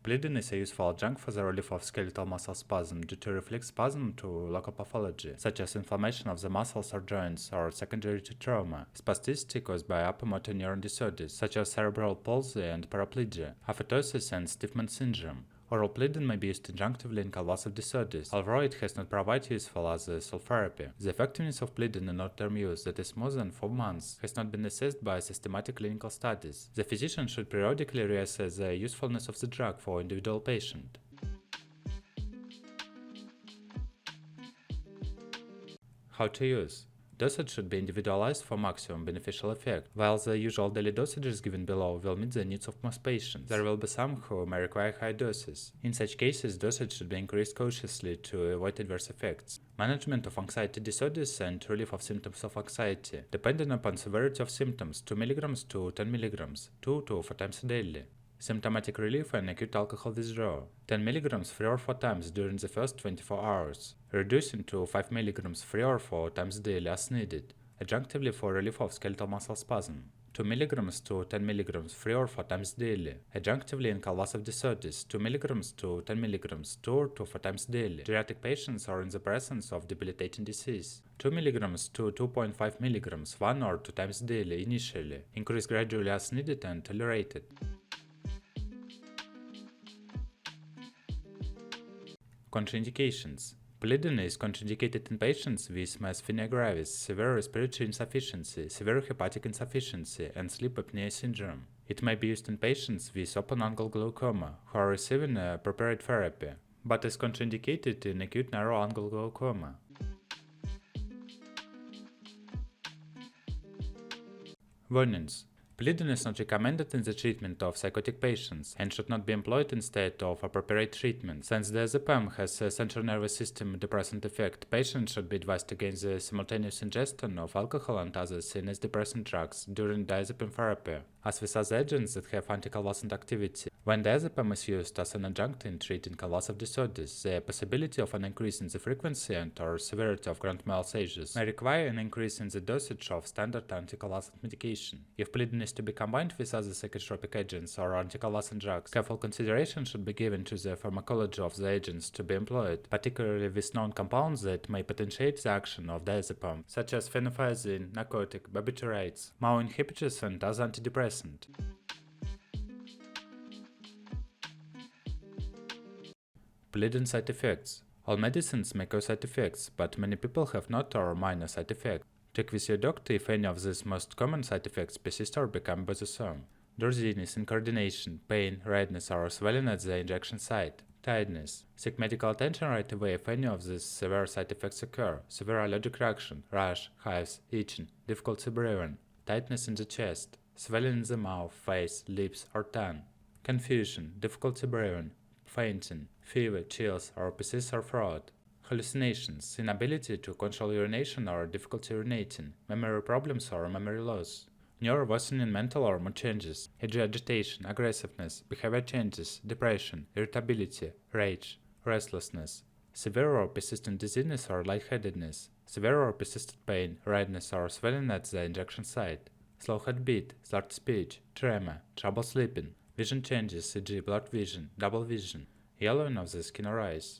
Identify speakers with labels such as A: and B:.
A: Plidan is a useful adjunct for the relief of skeletal muscle spasm due to reflex spasm to local pathology, such as inflammation of the muscles or joints, or secondary to trauma, spasticity caused by upper motor neuron disorders, such as cerebral palsy and paraplegia, athetosis and stiffman syndrome. Oral Plidan may be used adjunctively in convulsive disorders, although it has not proved useful as a sole therapy. The effectiveness of Plidan in long-term use, that is more than 4 months, has not been assessed by systematic clinical studies. The physician should periodically reassess the usefulness of the drug for individual patient. How to use? Dosage should be individualized for maximum beneficial effect. While the usual daily dosages given below will meet the needs of most patients, there will be some who may require high doses. In such cases, dosage should be increased cautiously to avoid adverse effects. Management of anxiety disorders and relief of symptoms of anxiety, depending upon severity of symptoms, 2 mg to 10 mg, 2 to 4 times daily. Symptomatic relief and acute alcohol withdrawal, 10 mg 3 or 4 times during the first 24 hours, reducing to 5 mg 3 or 4 times daily as needed, adjunctively for relief of skeletal muscle spasm, 2 mg to 10 mg 3 or 4 times daily, adjunctively in convulsive disorders, 2 mg to 10 mg 2 to 4 times daily, geriatric patients or in the presence of debilitating disease, 2 mg to 2.5 mg 1 or 2 times daily initially, increase gradually as needed and tolerated. Contraindications. Plidan is contraindicated in patients with myasthenia gravis, severe respiratory insufficiency, severe hepatic insufficiency, and sleep apnea syndrome. It may be used in patients with open-angle glaucoma who are receiving appropriate therapy, but is contraindicated in acute narrow-angle glaucoma. Warnings. Plidan is not recommended in the treatment of psychotic patients and should not be employed instead of appropriate treatment. Since diazepam has a central nervous system depressant effect, patients should be advised against the simultaneous ingestion of alcohol and other CNS depressant drugs during diazepam therapy, as with other agents that have anticonvulsant activity. When diazepam is used as an adjunct in treating convulsive disorders, the possibility of an increase in the frequency and or severity of grand mal seizures may require an increase in the dosage of standard anticonvulsant medication. If Plidan is to be combined with other psychotropic agents or anticonvulsant drugs, careful consideration should be given to the pharmacology of the agents to be employed, particularly with known compounds that may potentiate the action of diazepam, such as phenothiazine, narcotic, barbiturates, MAO inhibitors, and other antidepressants. Plidan side effects. All medicines may cause side effects, but many people have not or minor side effects. Check with your doctor if any of these most common side effects persist or become bothersome. Drowsiness, incoordination, pain, redness or swelling at the injection site, tiredness. Seek medical attention right away if any of these severe side effects occur. Severe allergic reaction, rash, hives, itching, difficulty breathing, tightness in the chest, swelling in the mouth, face, lips or tongue, confusion, difficulty breathing, fainting, fever, chills or pieces sore throat, hallucinations, inability to control urination or difficulty urinating, memory problems or memory loss, worsening mental or mood changes, agitation, aggressiveness, behavior changes, depression, irritability, rage, restlessness, severe or persistent dizziness or lightheadedness, severe or persistent pain, redness or swelling at the injection site, slow heartbeat, slurred speech, tremor, trouble sleeping, vision changes, e.g. blurred vision, double vision, yellowing of the skin or eyes.